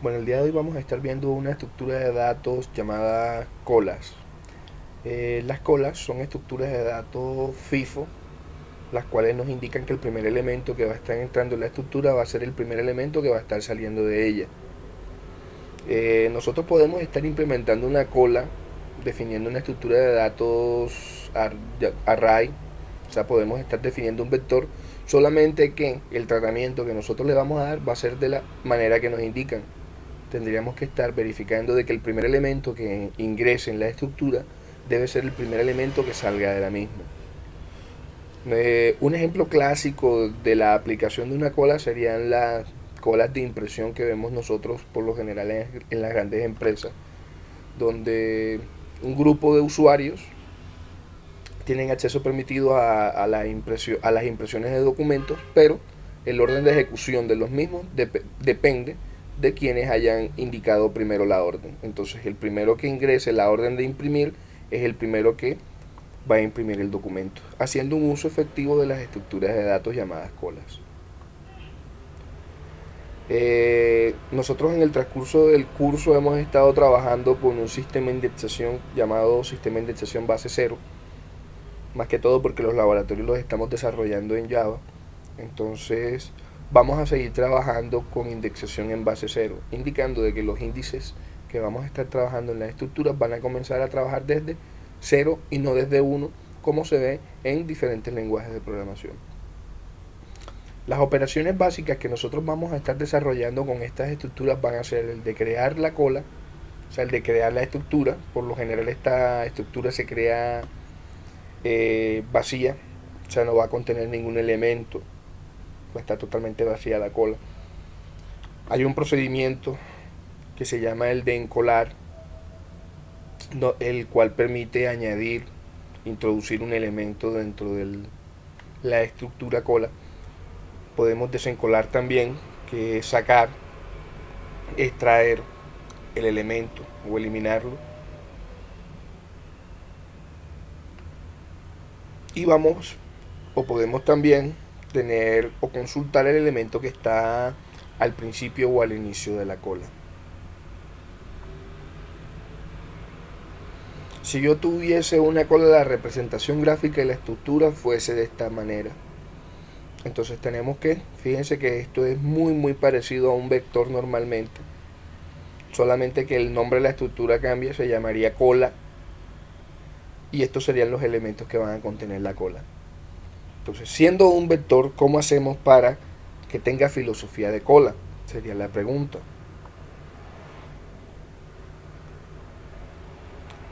Bueno, el día de hoy vamos a estar viendo una estructura de datos llamada colas. Las colas son estructuras de datos FIFO, las cuales nos indican que el primer elemento que va a estar entrando en la estructura va a ser el primer elemento que va a estar saliendo de ella. Nosotros podemos estar implementando una cola definiendo una estructura de datos array, o sea, podemos estar definiendo un vector, solamente que el tratamiento que nosotros le vamos a dar va a ser de la manera que nos indican. Tendríamos que estar verificando de que el primer elemento que ingrese en la estructura debe ser el primer elemento que salga de la misma. Un ejemplo clásico de la aplicación de una cola serían las colas de impresión que vemos nosotros por lo general en las grandes empresas, donde un grupo de usuarios tienen acceso permitido a las impresiones de documentos, pero el orden de ejecución de los mismos depende de quienes hayan indicado primero la orden. Entonces el primero que ingrese la orden de imprimir es el primero que va a imprimir el documento, haciendo un uso efectivo de las estructuras de datos llamadas colas. Nosotros en el transcurso del curso hemos estado trabajando con un sistema de indexación llamado sistema de indexación base cero, más que todo porque los laboratorios los estamos desarrollando en Java. Entonces vamos a seguir trabajando con indexación en base cero, indicando de que los índices que vamos a estar trabajando en las estructuras van a comenzar a trabajar desde cero y no desde uno, como se ve en diferentes lenguajes de programación. Las operaciones básicas que nosotros vamos a estar desarrollando con estas estructuras van a ser el de crear la cola, o sea, el de crear la estructura. Por lo general esta estructura se crea vacía, o sea, no va a contener ningún elemento, va a estar totalmente vacía la cola. Hay un procedimiento que se llama el de encolar, el cual permite añadir, introducir un elemento dentro de la estructura cola. Podemos desencolar también, que es sacar, extraer el elemento o eliminarlo. Y vamos, o podemos también tener o consultar el elemento que está al principio o al inicio de la cola. Si yo tuviese una cola, la representación gráfica y la estructura fuese de esta manera. Entonces tenemos que, fíjense que esto es muy parecido a un vector normalmente, solamente que el nombre de la estructura cambia, se llamaría cola, y estos serían los elementos que van a contener la cola. Entonces, siendo un vector, ¿cómo hacemos para que tenga filosofía de cola? Sería la pregunta.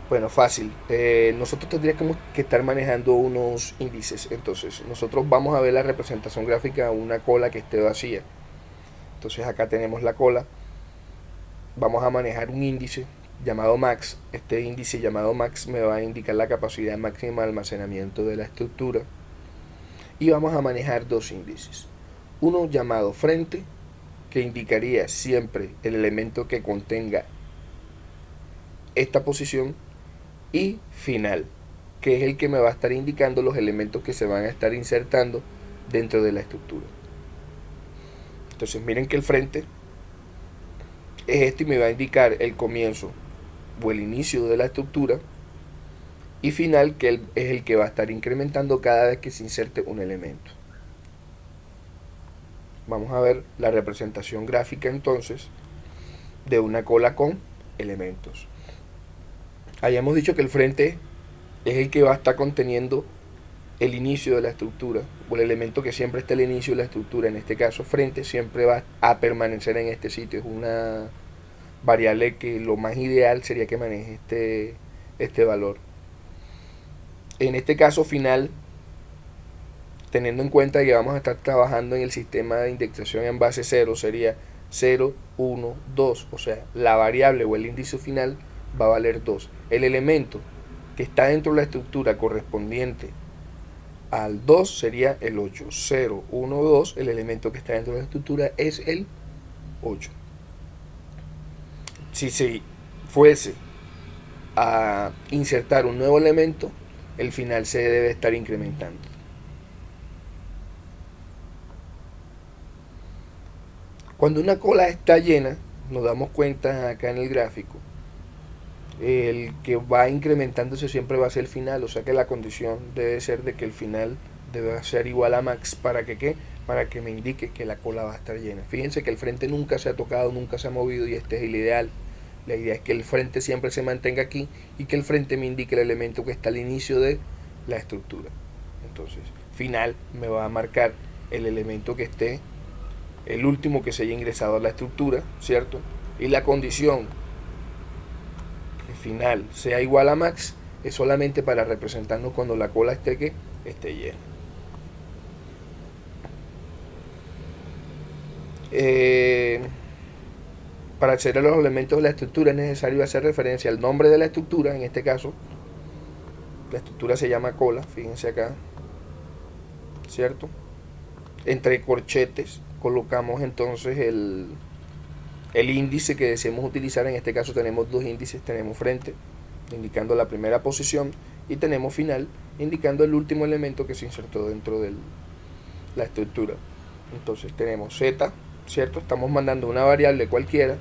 Bueno, fácil. Nosotros tendríamos que estar manejando unos índices. Entonces, nosotros vamos a ver la representación gráfica de una cola que esté vacía. Entonces, acá tenemos la cola. Vamos a manejar un índice llamado max. Este índice llamado max me va a indicar la capacidad máxima de almacenamiento de la estructura. Y vamos a manejar dos índices. Uno llamado frente, que indicaría siempre el elemento que contenga esta posición, y final, que es el que me va a estar indicando los elementos que se van a estar insertando dentro de la estructura. Entonces miren que el frente es este y me va a indicar el comienzo o el inicio de la estructura, y final, que es el que va a estar incrementando cada vez que se inserte un elemento. Vamos a ver la representación gráfica entonces de una cola con elementos. Hayamos dicho que el frente es el que va a estar conteniendo el inicio de la estructura, o el elemento que siempre está al inicio de la estructura. En este caso frente siempre va a permanecer en este sitio, es una variable que lo más ideal sería que maneje este valor. En este caso final, teniendo en cuenta que vamos a estar trabajando en el sistema de indexación en base 0, sería 0, 1, 2, o sea, la variable o el índice final va a valer 2. El elemento que está dentro de la estructura correspondiente al 2 sería el 8. 0, 1, 2, el elemento que está dentro de la estructura es el 8. Si se fuese a insertar un nuevo elemento, el final se debe estar incrementando. Cuando una cola está llena, nos damos cuenta acá en el gráfico, el que va incrementándose siempre va a ser el final, o sea que la condición debe ser de que el final debe ser igual a max para que ¿qué? Para que me indique que la cola va a estar llena. Fíjense que el frente nunca se ha tocado, nunca se ha movido y este es el ideal. La idea es que el frente siempre se mantenga aquí y que el frente me indique el elemento que está al inicio de la estructura. Entonces, final me va a marcar el elemento que esté, el último que se haya ingresado a la estructura, ¿cierto? Y la condición que final sea igual a max es solamente para representarnos cuando la cola esté llena. Para acceder a los elementos de la estructura es necesario hacer referencia al nombre de la estructura. En este caso la estructura se llama cola, fíjense acá, ¿cierto? Entre corchetes colocamos entonces el índice que deseemos utilizar. En este caso tenemos dos índices, tenemos frente indicando la primera posición y tenemos final indicando el último elemento que se insertó dentro de la estructura. Entonces tenemos z, ¿cierto? Estamos mandando una variable cualquiera,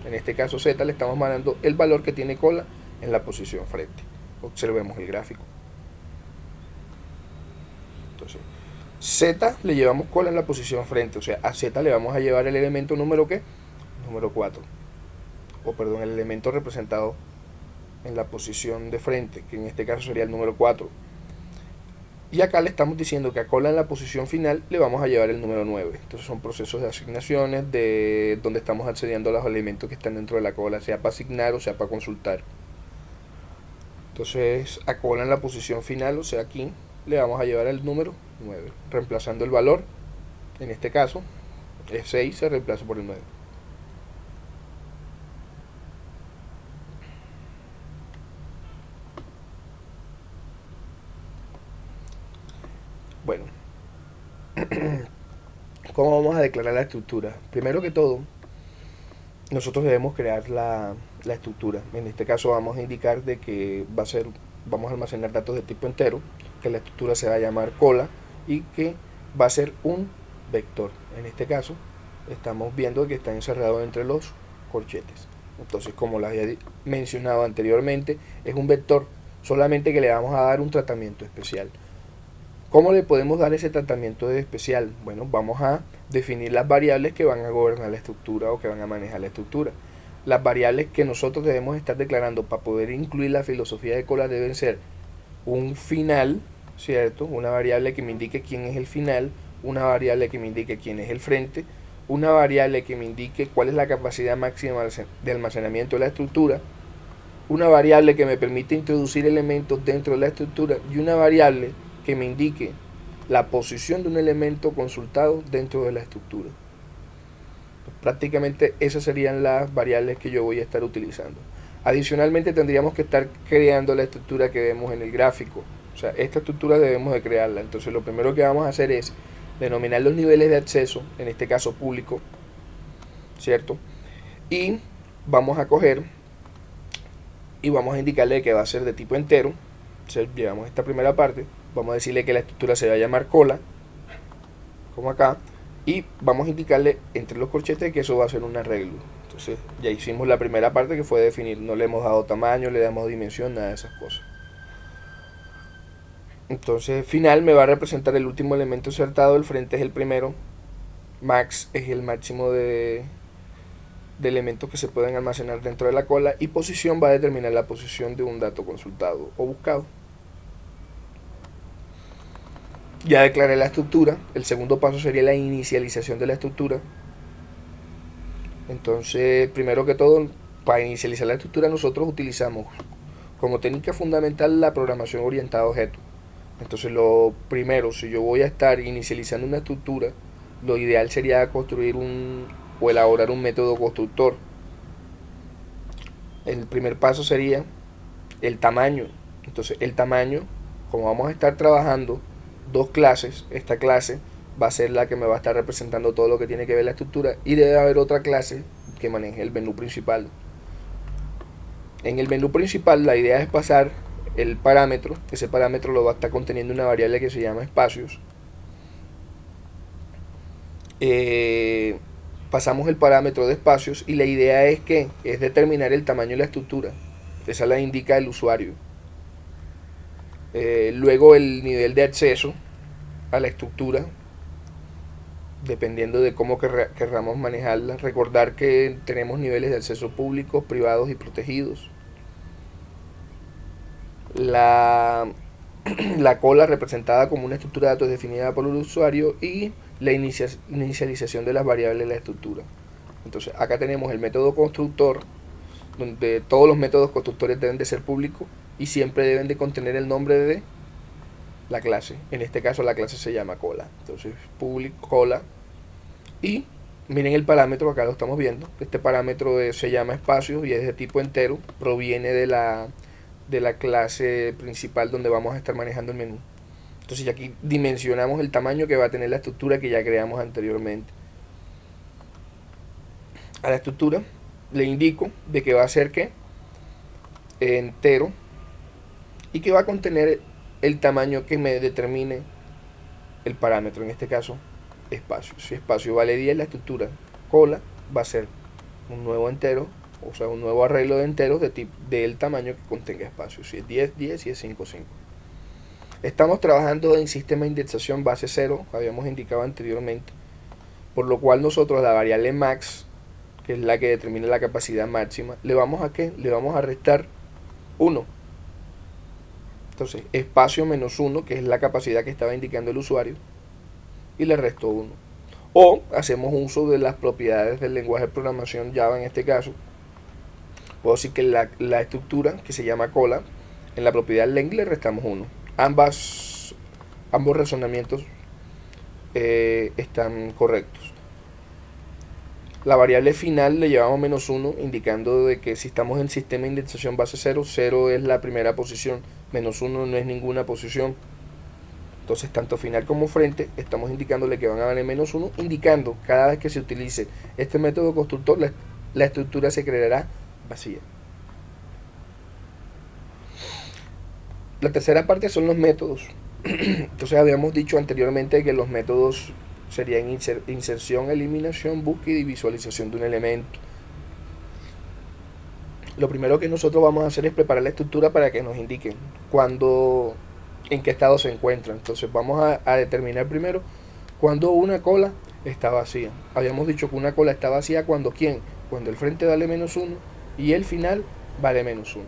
en este caso z, le estamos mandando el valor que tiene cola en la posición frente. Observemos el gráfico. Entonces z le llevamos cola en la posición frente, o sea a z le vamos a llevar el elemento número ¿qué? Número 4, o perdón, el elemento representado en la posición de frente, que en este caso sería el número 4. Y acá le estamos diciendo que a cola en la posición final le vamos a llevar el número 9. Entonces son procesos de asignaciones de donde estamos accediendo a los elementos que están dentro de la cola, sea para asignar o sea para consultar. Entonces a cola en la posición final, o sea aquí, le vamos a llevar el número 9, reemplazando el valor, en este caso es 6, se reemplaza por el 9. Bueno, ¿cómo vamos a declarar la estructura? Primero que todo, nosotros debemos crear la estructura. En este caso vamos a indicar de que vamos a almacenar datos de tipo entero, que la estructura se va a llamar cola y que va a ser un vector. En este caso estamos viendo que está encerrado entre los corchetes. Entonces, como les había mencionado anteriormente, es un vector, solamente que le vamos a dar un tratamiento especial. ¿Cómo le podemos dar ese tratamiento especial? Bueno, vamos a definir las variables que van a gobernar la estructura o que van a manejar la estructura. Las variables que nosotros debemos estar declarando para poder incluir la filosofía de cola deben ser un final, ¿cierto? Una variable que me indique quién es el final, una variable que me indique quién es el frente, una variable que me indique cuál es la capacidad máxima de almacenamiento de la estructura, una variable que me permite introducir elementos dentro de la estructura y una variable que me indique la posición de un elemento consultado dentro de la estructura. Prácticamente esas serían las variables que yo voy a estar utilizando. Adicionalmente tendríamos que estar creando la estructura que vemos en el gráfico. O sea, esta estructura debemos de crearla. Entonces lo primero que vamos a hacer es denominar los niveles de acceso, en este caso público, ¿cierto? Y vamos a coger y vamos a indicarle que va a ser de tipo entero. Entonces llevamos esta primera parte, vamos a decirle que la estructura se va a llamar cola, como acá, y vamos a indicarle entre los corchetes que eso va a ser un arreglo. Entonces ya hicimos la primera parte, que fue definir, no le hemos dado tamaño, le damos dimensión, nada de esas cosas. Entonces final me va a representar el último elemento insertado, el frente es el primero, max es el máximo de elementos que se pueden almacenar dentro de la cola, y posición va a determinar la posición de un dato consultado o buscado. Ya declaré la estructura, el segundo paso sería la inicialización de la estructura. Entonces, primero que todo, para inicializar la estructura nosotros utilizamos como técnica fundamental la programación orientada a objetos. Entonces, lo primero, si yo voy a estar inicializando una estructura, lo ideal sería construir o elaborar un método constructor. El primer paso sería el tamaño. Entonces, el tamaño, como vamos a estar trabajando dos clases, esta clase va a ser la que me va a estar representando todo lo que tiene que ver la estructura, y debe haber otra clase que maneje el menú principal. En el menú principal la idea es pasar el parámetro, ese parámetro lo va a estar conteniendo una variable que se llama espacios, pasamos el parámetro de espacios y la idea es que es determinar el tamaño de la estructura. Esa la indica el usuario. Luego el nivel de acceso a la estructura, dependiendo de cómo querramos manejarla. Recordar que tenemos niveles de acceso públicos, privados y protegidos. La cola representada como una estructura de datos definida por el usuario y la inicialización de las variables de la estructura. Entonces acá tenemos el método constructor, donde todos los métodos constructores deben de ser públicos y siempre deben de contener el nombre de la clase. En este caso la clase se llama cola. Entonces public cola. Y miren el parámetro, acá lo estamos viendo. Este parámetro se llama espacio y es de tipo entero. Proviene de la clase principal donde vamos a estar manejando el menú. Entonces ya aquí dimensionamos el tamaño que va a tener la estructura que ya creamos anteriormente. A la estructura le indico de que va a ser que entero y que va a contener el tamaño que me determine el parámetro, en este caso espacio. Si espacio vale 10, la estructura cola va a ser un nuevo entero, o sea, un nuevo arreglo de enteros del tamaño que contenga espacio. Si es 10, 10, si es 5, 5. Estamos trabajando en sistema de indexación base 0, habíamos indicado anteriormente, por lo cual nosotros la variable max, que es la que determina la capacidad máxima, ¿le vamos a qué? Le vamos a restar 1. Entonces, espacio menos 1, que es la capacidad que estaba indicando el usuario, y le resto 1. O hacemos uso de las propiedades del lenguaje de programación Java en este caso. Puedo decir que la estructura, que se llama cola, en la propiedad len le restamos 1. Ambos razonamientos están correctos. La variable final le llevamos menos 1, indicando de que si estamos en sistema de indexación base 0, 0 es la primera posición, menos 1 no es ninguna posición. Entonces tanto final como frente estamos indicándole que van a valer menos 1, indicando cada vez que se utilice este método constructor la estructura se creará vacía. La tercera parte son los métodos. Entonces habíamos dicho anteriormente que los métodos serían inserción, eliminación, búsqueda y visualización de un elemento. Lo primero que nosotros vamos a hacer es preparar la estructura para que nos indiquen en qué estado se encuentra. Entonces vamos a determinar primero cuando una cola está vacía. Habíamos dicho que una cola está vacía cuando ¿quién? Cuando el frente vale menos 1 y el final vale menos 1.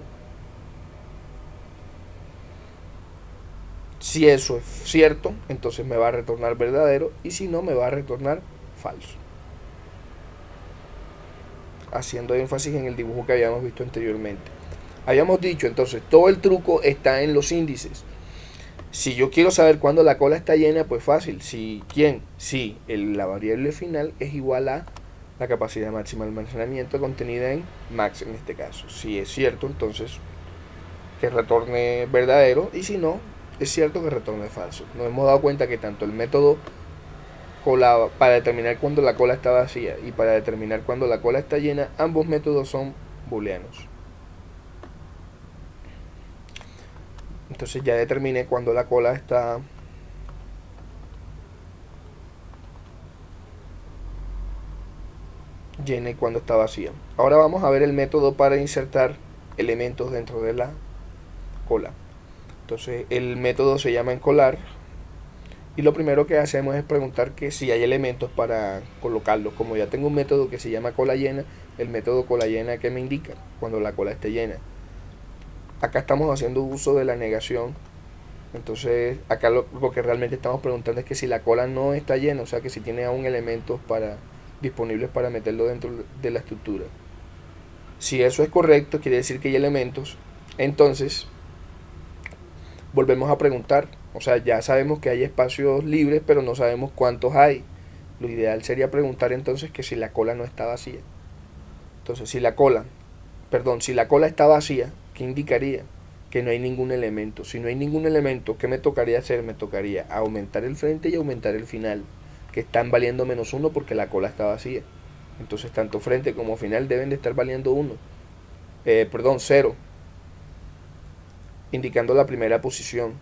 Si eso es cierto, entonces me va a retornar verdadero, y si no, me va a retornar falso. Haciendo énfasis en el dibujo que habíamos visto anteriormente. Habíamos dicho entonces, todo el truco está en los índices. Si yo quiero saber cuándo la cola está llena, pues fácil. Si la variable final es igual a la capacidad máxima de almacenamiento contenida en max en este caso. Si es cierto, entonces que retorne verdadero, y si no, es cierto que retorne falso. Nos hemos dado cuenta que tanto el método cola para determinar cuando la cola está vacía y para determinar cuando la cola está llena, ambos métodos son booleanos. Entonces ya determiné cuando la cola está llena y cuando está vacía. Ahora vamos a ver el método para insertar elementos dentro de la cola. Entonces el método se llama encolar y lo primero que hacemos es preguntar que si hay elementos para colocarlos. Como ya tengo un método que se llama cola llena, el método cola llena que me indica cuando la cola esté llena. Acá estamos haciendo uso de la negación. Entonces acá lo que realmente estamos preguntando es que si la cola no está llena, o sea que si tiene aún elementos disponibles para meterlo dentro de la estructura. Si eso es correcto, quiere decir que hay elementos. Entonces volvemos a preguntar, o sea, ya sabemos que hay espacios libres, pero no sabemos cuántos hay. Lo ideal sería preguntar entonces que si la cola no está vacía. Entonces, si la cola está vacía, ¿qué indicaría? Que no hay ningún elemento. Si no hay ningún elemento, ¿qué me tocaría hacer? Me tocaría aumentar el frente y aumentar el final, que están valiendo menos 1 porque la cola está vacía. Entonces, tanto frente como final deben de estar valiendo 0, indicando la primera posición.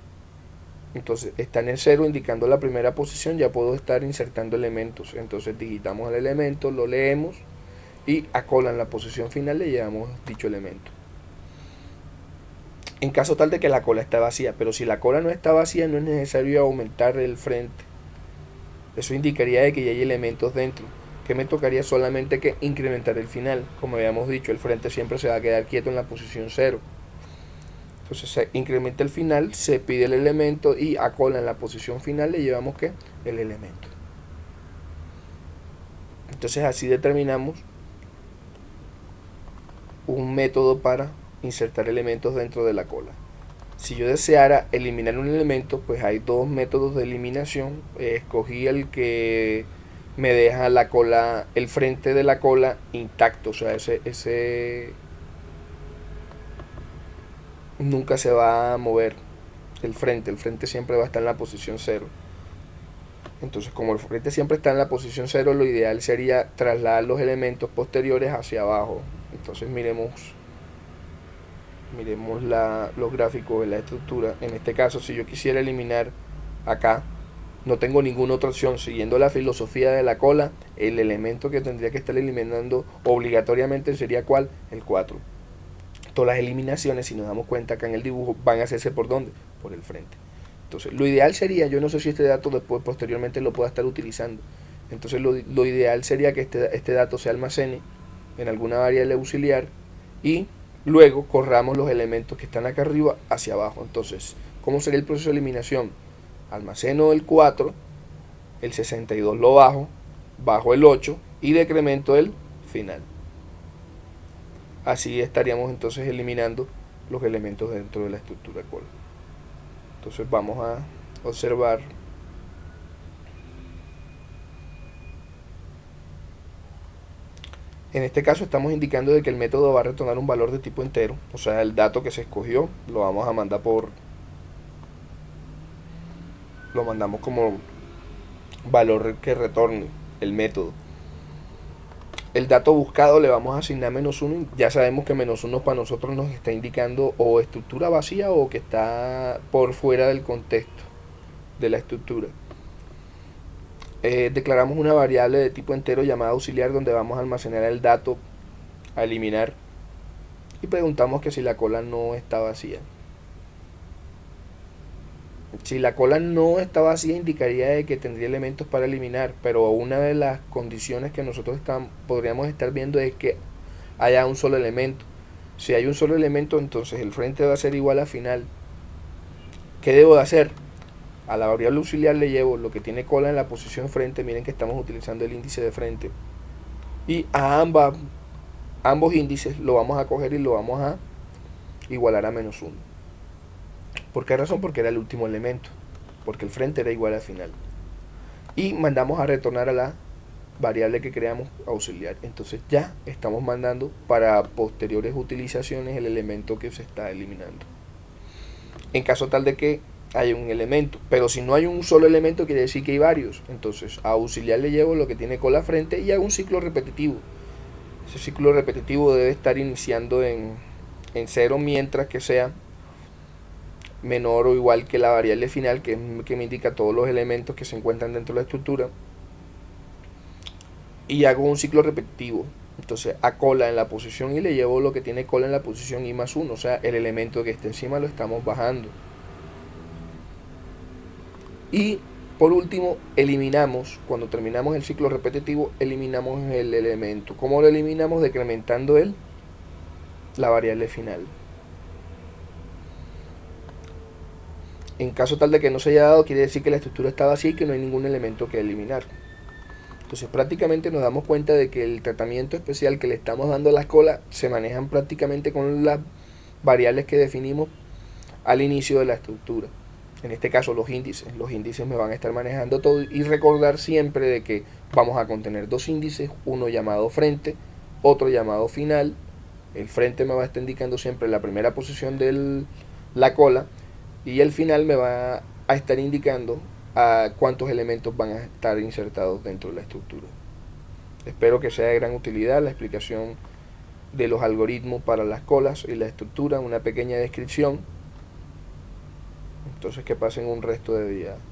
Entonces está en el 0 indicando la primera posición, ya puedo estar insertando elementos. Entonces digitamos el elemento, lo leemos y a cola en la posición final le llevamos dicho elemento. En caso tal de que la cola está vacía, pero si la cola no está vacía no es necesario aumentar el frente. Eso indicaría de que ya hay elementos dentro. Que me tocaría solamente que incrementar el final. Como habíamos dicho, el frente siempre se va a quedar quieto en la posición 0. Entonces se incrementa el final, se pide el elemento y a cola en la posición final le llevamos ¿qué? El elemento. Entonces así determinamos un método para insertar elementos dentro de la cola. Si yo deseara eliminar un elemento, pues hay dos métodos de eliminación. Escogí el que me deja la cola, el frente de la cola intacto, o sea, ese nunca se va a mover. El frente siempre va a estar en la posición 0. Entonces, como el frente siempre está en la posición 0, lo ideal sería trasladar los elementos posteriores hacia abajo. Entonces miremos los gráficos de la estructura. En este caso, si yo quisiera eliminar acá, no tengo ninguna otra opción. Siguiendo la filosofía de la cola, el elemento que tendría que estar eliminando obligatoriamente sería ¿cuál? El 4. Todas las eliminaciones, si nos damos cuenta acá en el dibujo, van a hacerse ¿por dónde? Por el frente. Entonces, lo ideal sería, yo no sé si este dato después posteriormente lo pueda estar utilizando. Entonces, lo ideal sería que este dato se almacene en alguna variable auxiliar y luego corramos los elementos que están acá arriba hacia abajo. Entonces, ¿cómo sería el proceso de eliminación? Almaceno el 4, el 62 lo bajo el 8 y decremento el final. Así estaríamos entonces eliminando los elementos dentro de la estructura cola. Entonces vamos a observar en este caso estamos indicando de que el método va a retornar un valor de tipo entero, o sea, el dato que se escogió lo vamos a mandar lo mandamos como valor que retorne el método. El dato buscado le vamos a asignar -1, ya sabemos que -1 para nosotros nos está indicando o estructura vacía o que está por fuera del contexto de la estructura. Declaramos una variable de tipo entero llamada auxiliar donde vamos a almacenar el dato a eliminar y preguntamos que si la cola no está vacía. Si la cola no está vacía indicaría de que tendría elementos para eliminar, pero una de las condiciones que nosotros podríamos estar viendo es que haya un solo elemento. Si hay un solo elemento, entonces el frente va a ser igual a final. ¿Qué debo de hacer? A la variable auxiliar le llevo lo que tiene cola en la posición frente, miren que estamos utilizando el índice de frente. Y a ambos índices lo vamos a coger y lo vamos a igualar a -1. ¿Por qué razón? Porque era el último elemento, porque el frente era igual al final. Y mandamos a retornar a la variable que creamos auxiliar. Entonces ya estamos mandando para posteriores utilizaciones el elemento que se está eliminando. En caso tal de que haya un elemento, pero si no hay un solo elemento quiere decir que hay varios. Entonces a auxiliar le llevo lo que tiene cola frente y hago un ciclo repetitivo. Ese ciclo repetitivo debe estar iniciando en 0 mientras que sea menor o igual que la variable final que me indica todos los elementos que se encuentran dentro de la estructura, y hago un ciclo repetitivo. Entonces a cola en la posición y le llevo lo que tiene cola en la posición i+1, o sea, el elemento que está encima lo estamos bajando. Y por último eliminamos, cuando terminamos el ciclo repetitivo, eliminamos el elemento. ¿Cómo lo eliminamos? Decrementando la variable final. En caso tal de que no se haya dado, quiere decir que la estructura está vacía y que no hay ningún elemento que eliminar. Entonces prácticamente nos damos cuenta de que el tratamiento especial que le estamos dando a las colas se manejan prácticamente con las variables que definimos al inicio de la estructura. En este caso los índices me van a estar manejando todo y recordar siempre de que vamos a contener dos índices, uno llamado frente, otro llamado final. El frente me va a estar indicando siempre la primera posición de la cola y el final me va a estar indicando a cuántos elementos van a estar insertados dentro de la estructura. Espero que sea de gran utilidad la explicación de los algoritmos para las colas y la estructura, una pequeña descripción. Entonces que pasen un resto de día